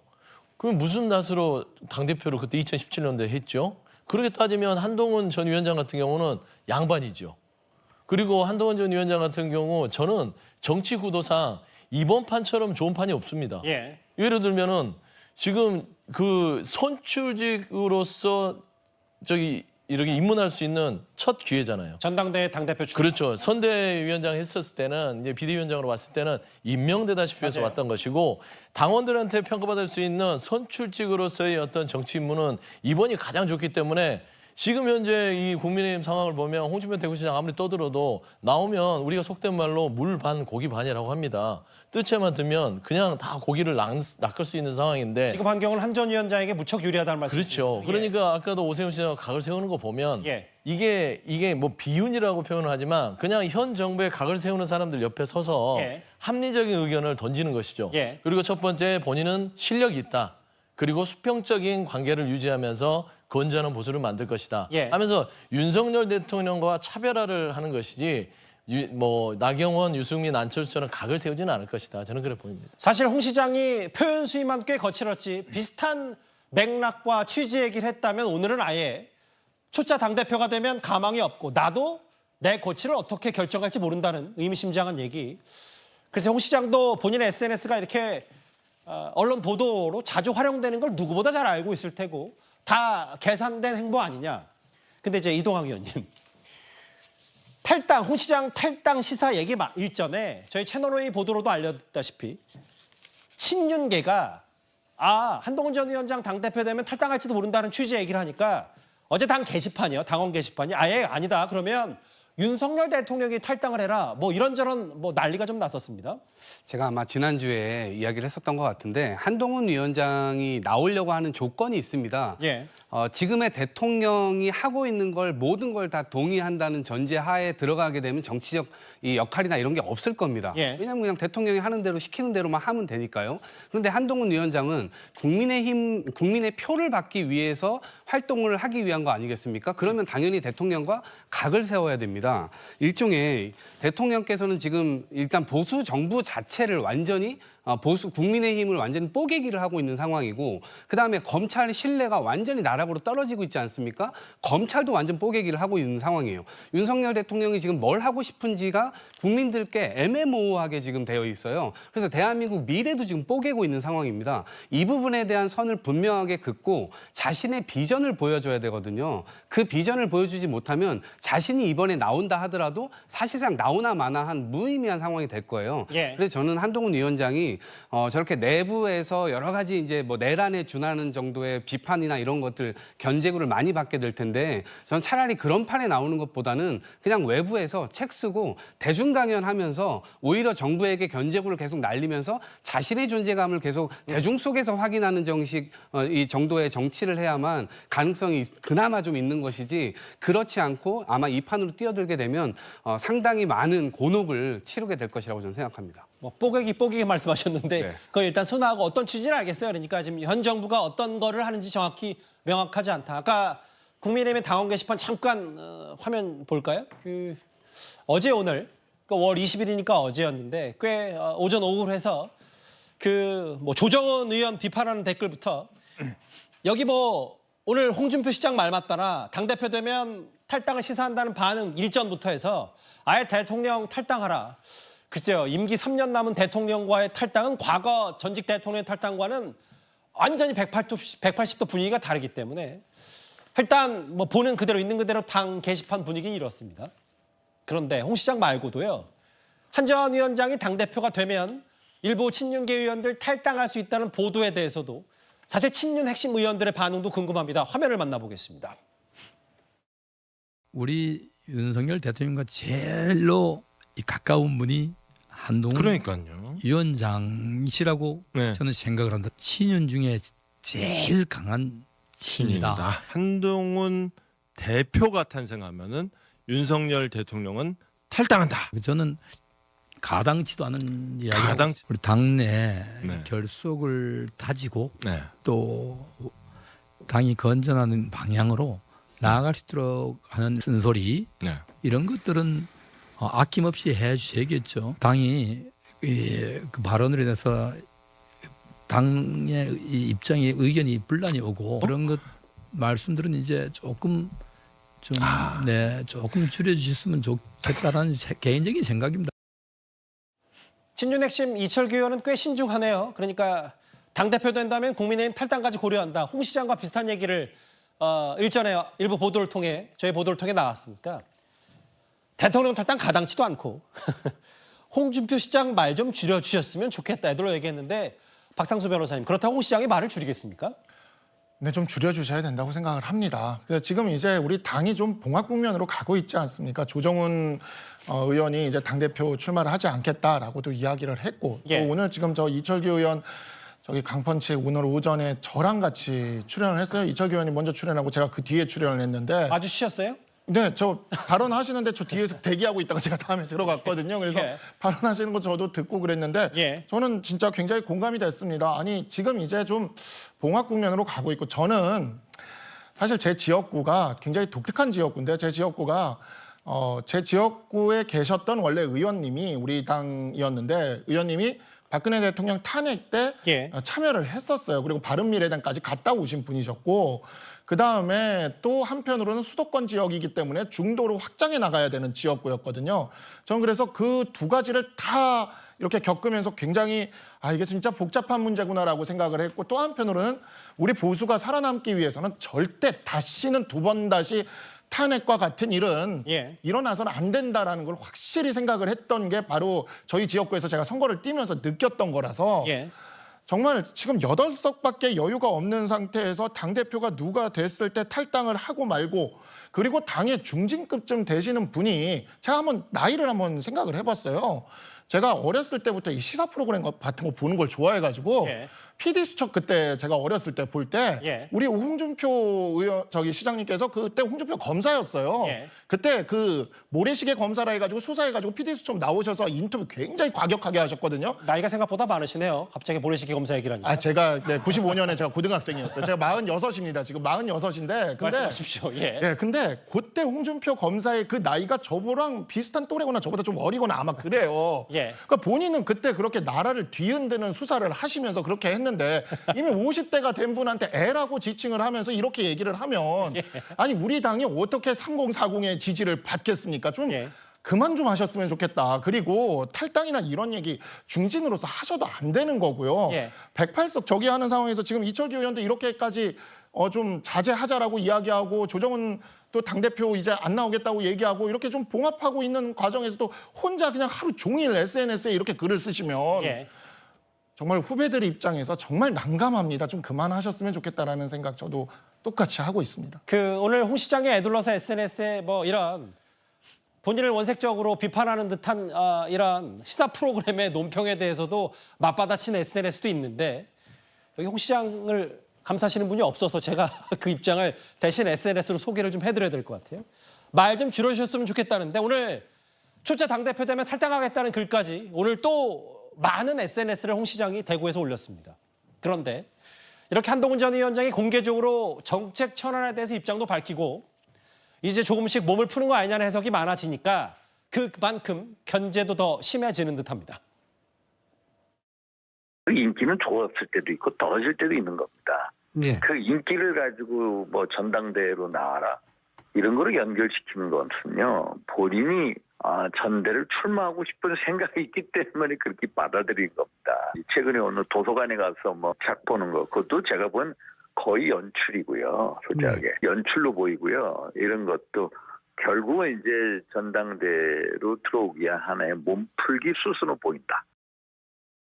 그럼 무슨 낯으로 당대표를 그때 2017년도에 했죠? 그렇게 따지면 한동훈 전 위원장 같은 경우는 양반이죠. 그리고 한동훈 전 위원장 같은 경우 저는 정치 구도상 이번 판처럼 좋은 판이 없습니다. 예를 들면은 지금 그 선출직으로서 이렇게 입문할 수 있는 첫 기회잖아요.
전당대회 당대표 출마.
그렇죠. 선대위원장 했었을 때는 이제 비대위원장으로 왔을 때는 임명되다시피 해서 왔던 것이고 당원들한테 평가받을 수 있는 선출직으로서의 어떤 정치 임무는 이번이 가장 좋기 때문에 지금 현재 이 국민의힘 상황을 보면 홍준표 대구시장 아무리 떠들어도 나오면 우리가 속된 말로 물 반 고기 반이라고 합니다. 뜰채만 들면 그냥 다 고기를 낚을 수 있는 상황인데
지금 환경은 한 전 위원장에게 무척 유리하다는 말씀이죠.
그렇죠. 그러니까 아까도 오세훈 씨가 각을 세우는 거 보면 이게 뭐 비윤이라고 표현을 하지만 그냥 현 정부의 각을 세우는 사람들 옆에 서서 합리적인 의견을 던지는 것이죠. 그리고 첫 번째 본인은 실력이 있다. 그리고 수평적인 관계를 유지하면서 건전한 보수를 만들 것이다 하면서 윤석열 대통령과 차별화를 하는 것이지 뭐 나경원, 유승민, 안철수처럼 각을 세우지는 않을 것이다. 저는 그렇게 보입니다.
사실 홍 시장이 표현 수위만 꽤 거칠었지 비슷한 맥락과 취지 얘기를 했다면 오늘은 아예 초짜 당대표가 되면 가망이 없고 나도 내 고치를 어떻게 결정할지 모른다는 의미심장한 얘기. 그래서 홍 시장도 본인의 SNS가 이렇게 언론 보도로 자주 활용되는 걸 누구보다 잘 알고 있을 테고 다 계산된 행보 아니냐. 근데 이제 이동학 의원님. 탈당, 홍 시장 탈당 시사 얘기 일전에 저희 채널A 보도로도 알렸다시피 친윤계가 한동훈 전 위원장 당대표 되면 탈당할지도 모른다는 취지의 얘기를 하니까 어제 당 게시판이요. 당원 게시판이 아예 아니다. 그러면 윤석열 대통령이 탈당을 해라. 뭐 이런저런 뭐 난리가 좀 났었습니다.
제가 아마 지난주에 이야기를 했었던 것 같은데 한동훈 위원장이 나오려고 하는 조건이 있습니다. 지금의 대통령이 하고 있는 걸 모든 걸 다 동의한다는 전제하에 들어가게 되면 정치적 이 역할이나 이런 게 없을 겁니다. 왜냐하면 그냥 대통령이 하는 대로 시키는 대로만 하면 되니까요. 그런데 한동훈 위원장은 국민의 표를 받기 위해서 활동을 하기 위한 거 아니겠습니까? 그러면 당연히 대통령과 각을 세워야 됩니다. 겁니다. 일종의 대통령께서는 지금 일단 보수 정부 자체를 완전히 보수 국민의힘을 완전히 뽀개기를 하고 있는 상황이고, 그다음에 검찰 신뢰가 완전히 나락으로 떨어지고 있지 않습니까? 검찰도 완전 뽀개기를 하고 있는 상황이에요. 윤석열 대통령이 지금 뭘 하고 싶은지가 국민들께 애매모호하게 지금 되어 있어요. 그래서 대한민국 미래도 지금 뽀개고 있는 상황입니다. 이 부분에 대한 선을 분명하게 긋고 자신의 비전을 보여줘야 되거든요. 그 비전을 보여주지 못하면 자신이 이번에 나온다 하더라도 사실상 나오나 마나 한 무의미한 상황이 될 거예요.
예.
그래서 저는 한동훈 위원장이 저렇게 내부에서 여러 가지 이제 뭐 내란에 준하는 정도의 비판이나 이런 것들 견제구를 많이 받게 될 텐데, 저는 차라리 그런 판에 나오는 것보다는 그냥 외부에서 책 쓰고 대중 강연하면서 오히려 정부에게 견제구를 계속 날리면서 자신의 존재감을 계속 대중 속에서 확인하는 이 정도의 정치를 해야만 가능성이 그나마 좀 있는 것이지, 그렇지 않고 아마 이 판으로 뛰어들게 되면 상당히 많은 곤혹을 치르게 될 것이라고 저는 생각합니다.
뭐 뽀개기 말씀하셨는데
네.
그건 일단 순화하고 어떤 취지는 알겠어요. 그러니까 지금 현 정부가 어떤 거를 하는지 정확히 명확하지 않다. 아까 국민의힘의 당원 게시판 잠깐 화면 볼까요? 어제 오늘 월 20일이니까 어제였는데 꽤 오전 오후로 해서 뭐 조정은 의원 비판하는 댓글부터 여기 뭐 오늘 홍준표 시장 말 맞다나 당대표 되면 탈당을 시사한다는 반응 일전부터 해서 아예 대통령 탈당하라. 글쎄요, 임기 3년 남은 대통령과의 탈당은 과거 전직 대통령의 탈당과는 완전히 180도 분위기가 다르기 때문에 일단 뭐 보는 그대로 있는 그대로 당 게시판 분위기 이렇습니다. 그런데 홍 시장 말고도요, 한전 위원장이 당대표가 되면 일부 친윤계 의원들 탈당할 수 있다는 보도에 대해서도 사실 친윤 핵심 의원들의 반응도 궁금합니다. 화면을 만나보겠습니다.
우리 윤석열 대통령과 제일로 가까운 분이 한동훈
그러니까요.
위원장이시라고
네.
저는 생각을 한다. 친윤 중에 제일 강한 친이다.
한동훈 대표가 탄생하면은 윤석열 대통령은 탈당한다.
저는 가당치도 않은 이야기.
가당치-
우리 당내
네.
결속을 다지고
네.
또 당이 건전하는 방향으로 나아갈 수 있도록 하는 쓴소리,
네.
이런 것들은 아낌없이 해주셔야겠죠. 당이 그 발언으로 인해서 당의 입장에 의견이 분란이 오고 그런 것 말씀들은 이제 조금 조금 줄여주셨으면 좋겠다라는 개인적인 생각입니다.
친윤 핵심 이철규 의원은 꽤 신중하네요. 그러니까 당대표 된다면 국민의힘 탈당까지 고려한다. 홍 시장과 비슷한 얘기를 일전에 일부 보도를 통해, 저희 보도를 통해 나왔으니까 대통령 탈당 가당치도 않고 홍준표 시장 말 좀 줄여주셨으면 좋겠다. 애들로 얘기했는데 박상수 변호사님, 그렇다고 홍 시장이 말을 줄이겠습니까?
네, 좀 줄여주셔야 된다고 생각을 합니다. 그래서 지금 이제 우리 당이 좀 봉합 국면으로 가고 있지 않습니까? 조정훈 의원이 이제 당대표 출마를 하지 않겠다라고도 이야기를 했고,
예.
또 오늘 지금 저 이철규 의원 저기 강펀치 오늘 오전에 저랑 같이 출연을 했어요. 이철규 의원이 먼저 출연하고 제가 그 뒤에 출연을 했는데,
마주치셨어요?
네, 저 발언하시는데 저 뒤에서 대기하고 있다가 제가 다음에 들어갔거든요. 그래서
예.
발언하시는 거 저도 듣고 그랬는데
예.
저는 진짜 굉장히 공감이 됐습니다. 아니, 지금 이제 좀 봉합 국면으로 가고 있고, 저는 사실 제 지역구가 굉장히 독특한 지역구인데, 제 지역구가 제 지역구에 계셨던 원래 의원님이 우리 당이었는데, 의원님이 박근혜 대통령 탄핵 때
예.
참여를 했었어요. 그리고 바른미래당까지 갔다 오신 분이셨고, 그 다음에 또 한편으로는 수도권 지역이기 때문에 중도로 확장해 나가야 되는 지역구였거든요. 저는 그래서 그 두 가지를 다 이렇게 겪으면서 굉장히 이게 진짜 복잡한 문제구나라고 생각을 했고, 또 한편으로는 우리 보수가 살아남기 위해서는 절대 다시는 두 번 다시 탄핵과 같은 일은
예.
일어나서는 안 된다라는 걸 확실히 생각을 했던 게 바로 저희 지역구에서 제가 선거를 뛰면서 느꼈던 거라서
예.
정말 지금 8석밖에 여유가 없는 상태에서 당대표가 누가 됐을 때 탈당을 하고 말고, 그리고 당의 중진급쯤 되시는 분이, 제가 한번 나이를 한번 생각을 해봤어요. 제가 어렸을 때부터 이 시사 프로그램 같은 거 보는 걸 좋아해가지고
예.
PD 수첩 그때 제가 어렸을 때 볼 때
예.
우리 홍준표 의원 시장님께서 그때 홍준표 검사였어요.
예.
그때 그 모래시계 검사라 해가지고 수사해가지고 PD 수첩 나오셔서 인터뷰 굉장히 과격하게 하셨거든요.
나이가 생각보다 많으시네요. 갑자기 모래시계 검사 얘기를 하니까.
아 제가 95년에 제가 고등학생이었어요. 제가 46입니다. 지금 46인데 근데
말씀하십시오. 예.
예, 근데 그때 홍준표 검사의 그 나이가 저보랑 비슷한 또래거나 저보다 좀 어리거나 아마 그래요.
예.
그러니까 본인은 그때 그렇게 나라를 뒤흔드는 수사를 하시면서 그렇게 했는데 이미 50대가 된 분한테 애라고 지칭을 하면서 이렇게 얘기를 하면 아니 우리 당이 어떻게 3040의 지지를 받겠습니까? 좀
예.
그만 좀 하셨으면 좋겠다. 그리고 탈당이나 이런 얘기 중진으로서 하셔도 안 되는 거고요.
예.
108석 저기 하는 상황에서 지금 이철규 의원도 이렇게까지 좀 자제하자라고 이야기하고 조정은 또 당대표 이제 안 나오겠다고 얘기하고 이렇게 좀 봉합하고 있는 과정에서도 혼자 그냥 하루 종일 SNS에 이렇게 글을 쓰시면
예.
정말 후배들 입장에서 정말 난감합니다. 좀 그만하셨으면 좋겠다라는 생각 저도 똑같이 하고 있습니다.
오늘 홍 시장이 애둘러서 SNS에 뭐 이런 본인을 원색적으로 비판하는 듯한 이런 시사 프로그램의 논평에 대해서도 맞받아친 SNS도 있는데 여기 홍 시장을 감사하시는 분이 없어서 제가 그 입장을 대신 SNS로 소개를 좀 해드려야 될 것 같아요. 말 좀 줄여주셨으면 좋겠다는데 오늘 초짜 당대표 되면 탈당하겠다는 글까지 오늘 또 많은 SNS를 홍 시장이 대구에서 올렸습니다. 그런데 이렇게 한동훈 전 위원장이 공개적으로 정책 전환에 대해서 입장도 밝히고 이제 조금씩 몸을 푸는 거 아니냐는 해석이 많아지니까 그만큼 견제도 더 심해지는 듯합니다.
인기는 좋았을 때도 있고 떨어질 때도 있는 겁니다.
예.
그 인기를 가지고 뭐 전당대회로 나와라 이런 거를 연결시키는 것은요 본인이 전대를 출마하고 싶은 생각이 있기 때문에 그렇게 받아들인 겁니다. 최근에 오늘 도서관에 가서 뭐 책 보는 거 그것도 제가 본 거의 연출이고요. 솔직하게 연출로 보이고요. 이런 것도 결국은 이제 전당대회로 들어오기 위한 하나의 몸풀기 수순으로 보인다.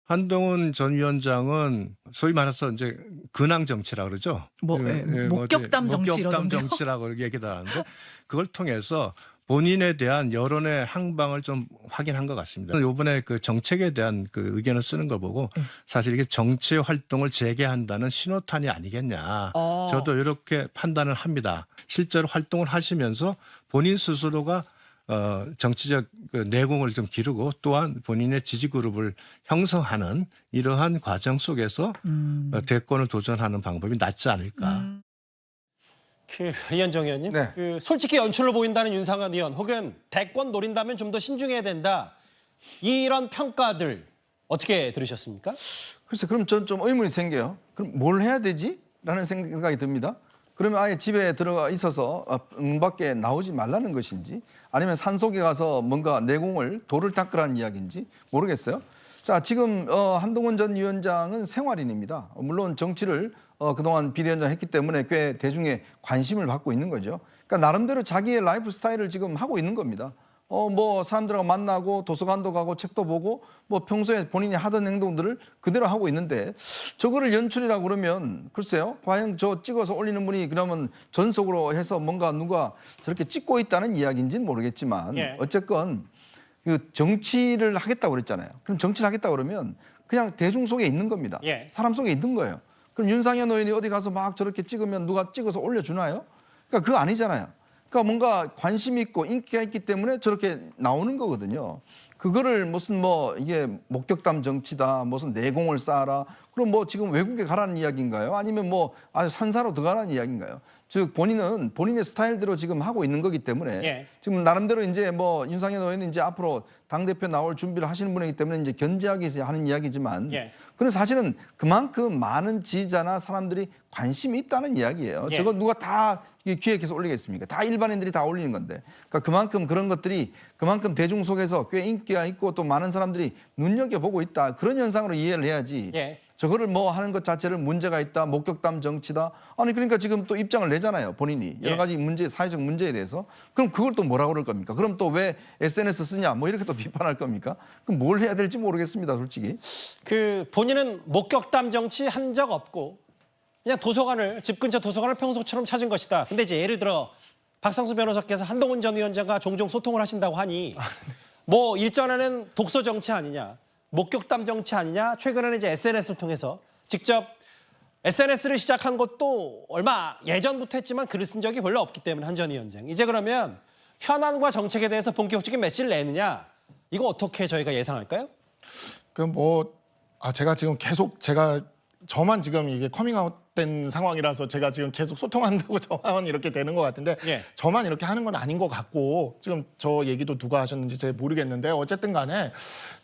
한동훈 전 위원장은 소위 말해서 이제 근황 정치라 그러죠.
목격담 정치
목격담
이러던데요.
정치라고 얘기도 하는데 그걸 통해서 본인에 대한 여론의 항방을 좀 확인한 것 같습니다. 이번에 그 정책에 대한 그 의견을 쓰는 걸 보고 사실 이게 정치 활동을 재개한다는 신호탄이 아니겠냐. 저도 이렇게 판단을 합니다. 실제로 활동을 하시면서 본인 스스로가 정치적 그 내공을 좀 기르고 또한 본인의 지지 그룹을 형성하는 이러한 과정 속에서 대권을 도전하는 방법이 낫지 않을까.
이현정 의원님,
네.
솔직히 연출로 보인다는 윤상현 의원 혹은 대권 노린다면 좀 더 신중해야 된다. 이런 평가들 어떻게 들으셨습니까?
글쎄 그럼 전 좀 의문이 생겨요. 그럼 뭘 해야 되지? 라는 생각이 듭니다. 그러면 아예 집에 들어가 있어서 밖에 나오지 말라는 것인지 아니면 산속에 가서 뭔가 내공을 돌을 닦으라는 이야기인지 모르겠어요. 자, 지금 한동훈 전 위원장은 생활인입니다. 물론 정치를 그동안 비대위원장 했기 때문에 꽤 대중의 관심을 받고 있는 거죠. 그러니까 나름대로 자기의 라이프 스타일을 지금 하고 있는 겁니다. 뭐 사람들하고 만나고 도서관도 가고 책도 보고 뭐 평소에 본인이 하던 행동들을 그대로 하고 있는데 저거를 연출이라고 그러면 글쎄요. 과연 저 찍어서 올리는 분이 그러면 전속으로 해서 뭔가 누가 저렇게 찍고 있다는 이야기인지는 모르겠지만 어쨌건 그 정치를 하겠다고 그랬잖아요. 그럼 정치를 하겠다고 그러면 그냥 대중 속에 있는 겁니다. 사람 속에 있는 거예요. 그럼 윤상현 의원이 어디 가서 막 저렇게 찍으면 누가 찍어서 올려주나요? 그러니까 그거 아니잖아요. 그러니까 뭔가 관심 있고 인기가 있기 때문에 저렇게 나오는 거거든요. 그거를 무슨 뭐 이게 목격담 정치다, 무슨 내공을 쌓아라. 그럼 뭐 지금 외국에 가라는 이야기인가요? 아니면 뭐 아주 산사로 들어가라는 이야기인가요? 즉 본인은 본인의 스타일대로 지금 하고 있는 거기 때문에 지금 나름대로 이제 뭐 윤상현 의원은 이제 앞으로 당대표 나올 준비를 하시는 분이기 때문에 이제 견제하기 위해서 하는 이야기지만 그런 사실은 그만큼 많은 지지자나 사람들이 관심이 있다는 이야기예요. 저거 누가 다 기획해서 올리겠습니까? 다 일반인들이 다 올리는 건데. 그러니까 그만큼 그런 것들이 그만큼 대중 속에서 꽤 인기가 있고 또 많은 사람들이 눈여겨보고 있다. 그런 현상으로 이해를 해야지. 저거를 뭐 하는 것 자체를 문제가 있다, 목격담 정치다. 아니 그러니까 지금 또 입장을 내잖아요, 본인이. 여러 가지 문제, 사회적 문제에 대해서. 그럼 그걸 또 뭐라고 그럴 겁니까? 그럼 또 왜 SNS 쓰냐? 뭐 이렇게 또 비판할 겁니까? 그럼 뭘 해야 될지 모르겠습니다, 솔직히.
본인은 목격담 정치 한 적 없고 그냥 도서관을, 집 근처 도서관을 평소처럼 찾은 것이다. 근데 이제 예를 들어 박상수 변호사께서 한동훈 전 위원장과 종종 소통을 하신다고 하니 뭐 일전에는 독서 정치 아니냐, 목격담 정치 아니냐, 최근에는 이제 SNS를 통해서 직접 SNS를 시작한 것도 얼마 예전부터 했지만 글을 쓴 적이 별로 없기 때문에 한 전 위원장. 이제 그러면 현안과 정책에 대해서 본격적인 메시지를 내느냐, 이거 어떻게 저희가 예상할까요?
제가 지금 계속 저만 지금 이게 커밍아웃된 상황이라서 제가 지금 계속 소통한다고 저만 이렇게 되는 것 같은데
예.
저만 이렇게 하는 건 아닌 것 같고 지금 저 얘기도 누가 하셨는지 제가 모르겠는데 어쨌든 간에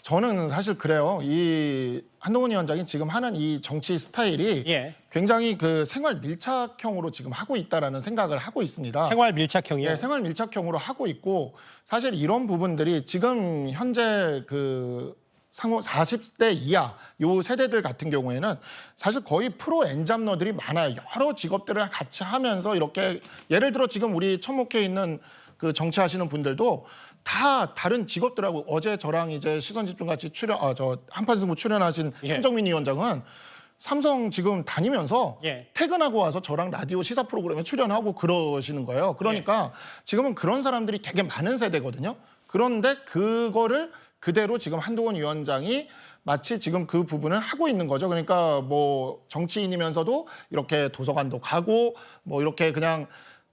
저는 사실 그래요. 이 한동훈 위원장이 지금 하는 이 정치 스타일이
예.
굉장히 그 생활 밀착형으로 지금 하고 있다라는 생각을 하고 있습니다.
생활 밀착형이요?
네, 생활 밀착형으로 하고 있고 사실 이런 부분들이 지금 현재 그 상호 40대 이하 요 세대들 같은 경우에는 사실 거의 프로 엔잡러들이 많아요. 여러 직업들을 같이 하면서 이렇게 예를 들어 지금 우리 천목회에 있는 그 정치하시는 분들도 다 다른 직업들하고 어제 저랑 이제 시선집중 같이 한판승부 출연하신
예.
한정민 위원장은 삼성 지금 다니면서
예.
퇴근하고 와서 저랑 라디오 시사 프로그램에 출연하고 그러시는 거예요. 그러니까 지금은 그런 사람들이 되게 많은 세대거든요. 그런데 그거를 그대로 지금 한동훈 위원장이 마치 지금 그 부분을 하고 있는 거죠. 그러니까 뭐 정치인이면서도 이렇게 도서관도 가고 뭐 이렇게 그냥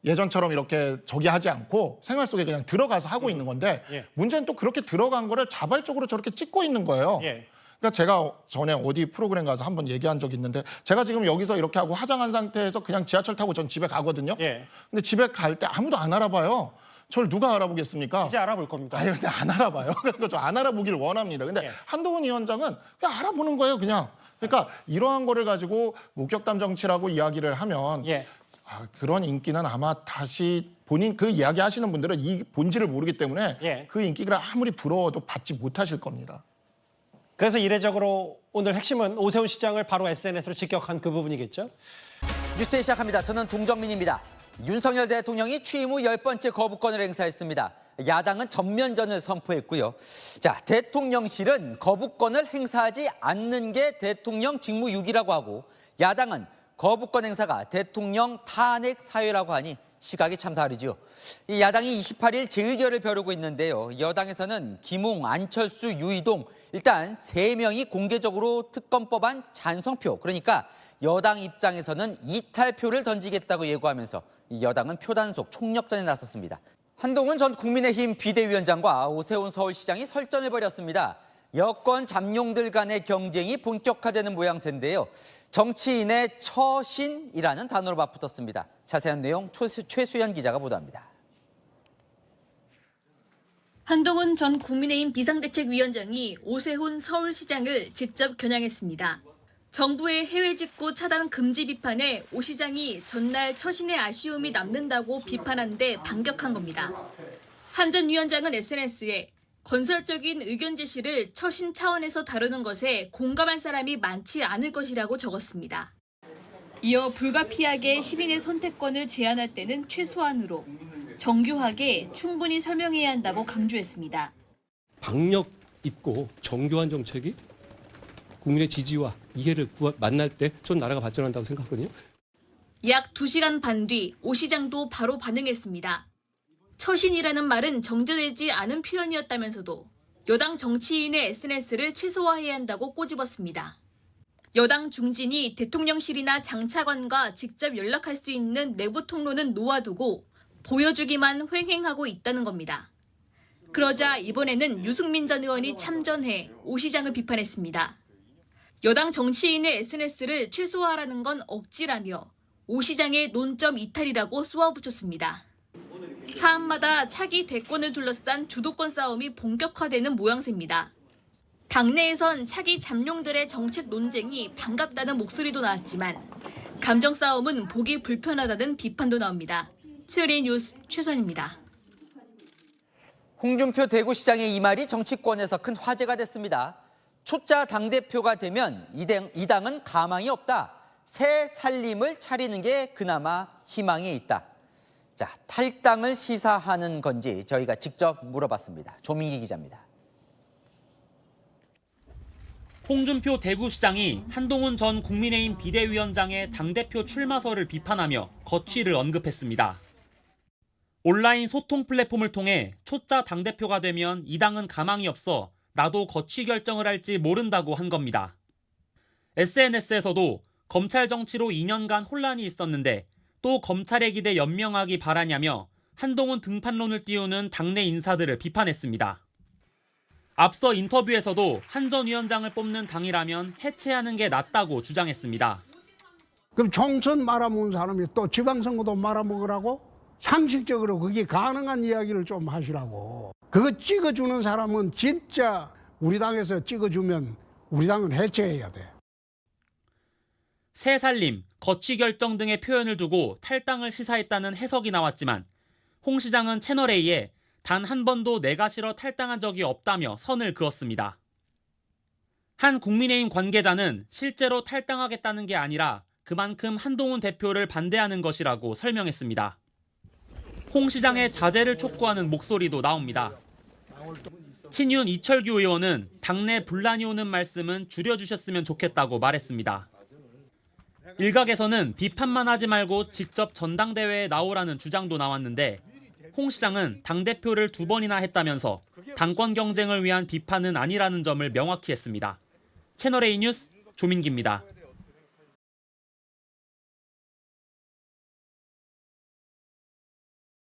예전처럼 이렇게 저기 하지 않고 생활 속에 그냥 들어가서 하고 있는 건데
예.
문제는 또 그렇게 들어간 거를 자발적으로 저렇게 찍고 있는 거예요.
예.
그러니까 제가 전에 어디 프로그램 가서 한번 얘기한 적이 있는데 제가 지금 여기서 이렇게 하고 화장한 상태에서 그냥 지하철 타고 전 집에 가거든요.
예.
근데 집에 갈 때 아무도 안 알아봐요. 저를 누가 알아보겠습니까?
이제 알아볼 겁니까?
아니 근데 안 알아봐요. 그러니까 저 안 알아보기를 원합니다. 근데
예.
한동훈 위원장은 그냥 알아보는 거예요, 그냥. 그러니까 이러한 거를 가지고 목격담 정치라고 이야기를 하면
예.
그런 인기는 아마 다시 본인 그 이야기 하시는 분들은 이 본질을 모르기 때문에
예.
그 인기를 아무리 부러워도 받지 못하실 겁니다.
그래서 이례적으로 오늘 핵심은 오세훈 시장을 바로 SNS로 직격한 그 부분이겠죠?
뉴스에 시작합니다. 저는 동정민입니다. 윤석열 대통령이 취임 후 10번째 거부권을 행사했습니다. 야당은 전면전을 선포했고요. 자, 대통령실은 거부권을 행사하지 않는 게 대통령 직무유기라고 하고 야당은 거부권 행사가 대통령 탄핵 사유라고 하니 시각이 참 다르죠. 이 야당이 28일 재의결을 벼르고 있는데요. 여당에서는 김웅, 안철수, 유이동 일단 3명이 공개적으로 특검법안 찬성표, 그러니까 여당 입장에서는 이탈표를 던지겠다고 예고하면서 이 여당은 표단속 총력전에 나섰습니다. 한동훈 전 국민의힘 비대위원장과 오세훈 서울시장이 설전을 벌였습니다. 여권 잠룡들 간의 경쟁이 본격화되는 모양새인데요. 정치인의 처신이라는 단어로 맞붙었습니다. 자세한 내용 최수연 기자가 보도합니다.
한동훈 전 국민의힘 비상대책위원장이 오세훈 서울시장을 직접 겨냥했습니다. 정부의 해외 직구 차단 금지 비판에 오 시장이 전날 처신의 아쉬움이 남는다고 비판한 데 반격한 겁니다. 한 전 위원장은 SNS에 건설적인 의견 제시를 처신 차원에서 다루는 것에 공감할 사람이 많지 않을 것이라고 적었습니다. 이어 불가피하게 시민의 선택권을 제한할 때는 최소한으로 정교하게 충분히 설명해야 한다고 강조했습니다.
박력 있고 정교한 정책이 국민의 지지와 이해를 만날 때 전 나라가 발전한다고 생각하거든요.
약 2시간 반 뒤 오 시장도 바로 반응했습니다. 처신이라는 말은 정제되지 않은 표현이었다면서도 여당 정치인의 SNS를 최소화해야 한다고 꼬집었습니다. 여당 중진이 대통령실이나 장차관과 직접 연락할 수 있는 내부 통로는 놓아두고 보여주기만 횡행하고 있다는 겁니다. 그러자 이번에는 유승민 전 의원이 참전해 오 시장을 비판했습니다. 여당 정치인의 SNS를 최소화하라는 건 억지라며 오 시장의 논점 이탈이라고 쏘아붙였습니다. 사안마다 차기 대권을 둘러싼 주도권 싸움이 본격화되는 모양새입니다. 당내에선 차기 잠룡들의 정책 논쟁이 반갑다는 목소리도 나왔지만 감정 싸움은 보기 불편하다는 비판도 나옵니다. CLA 뉴스 최선입니다.
홍준표 대구시장의 이 말이 정치권에서 큰 화제가 됐습니다. 초짜 당대표가 되면 이 당은 가망이 없다. 새 살림을 차리는 게 그나마 희망이 있다. 자, 탈당을 시사하는 건지 저희가 직접 물어봤습니다. 조민기 기자입니다.
홍준표 대구시장이 한동훈 전 국민의힘 비대위원장의 당대표 출마설을 비판하며 거취를 언급했습니다. 온라인 소통 플랫폼을 통해 초짜 당대표가 되면 이 당은 가망이 없어 나도 거취 결정을 할지 모른다고 한 겁니다. SNS에서도 검찰 정치로 2년간 혼란이 있었는데 또 검찰의 기대 연명하기 바라냐며 한동훈 등판론을 띄우는 당내 인사들을 비판했습니다. 앞서 인터뷰에서도 한 전 위원장을 뽑는 당이라면 해체하는 게 낫다고 주장했습니다.
그럼 총선 말아먹은 사람이 또 지방선거도 말아먹으라고? 상식적으로 그게 가능한 이야기를 좀 하시라고. 그거 찍어주는 사람은 진짜 우리 당에서 찍어주면 우리 당은 해체해야 돼.
새살림, 거취 결정 등의 표현을 두고 탈당을 시사했다는 해석이 나왔지만 홍 시장은 채널A에 단 한 번도 내가 싫어 탈당한 적이 없다며 선을 그었습니다. 한 국민의힘 관계자는 실제로 탈당하겠다는 게 아니라 그만큼 한동훈 대표를 반대하는 것이라고 설명했습니다. 홍 시장의 자제를 촉구하는 목소리도 나옵니다. 친윤 이철규 의원은 당내 분란이 오는 말씀은 줄여주셨으면 좋겠다고 말했습니다. 일각에서는 비판만 하지 말고 직접 전당대회에 나오라는 주장도 나왔는데 홍 시장은 당대표를 2번이나 했다면서 당권 경쟁을 위한 비판은 아니라는 점을 명확히 했습니다. 채널A 뉴스 조민기입니다.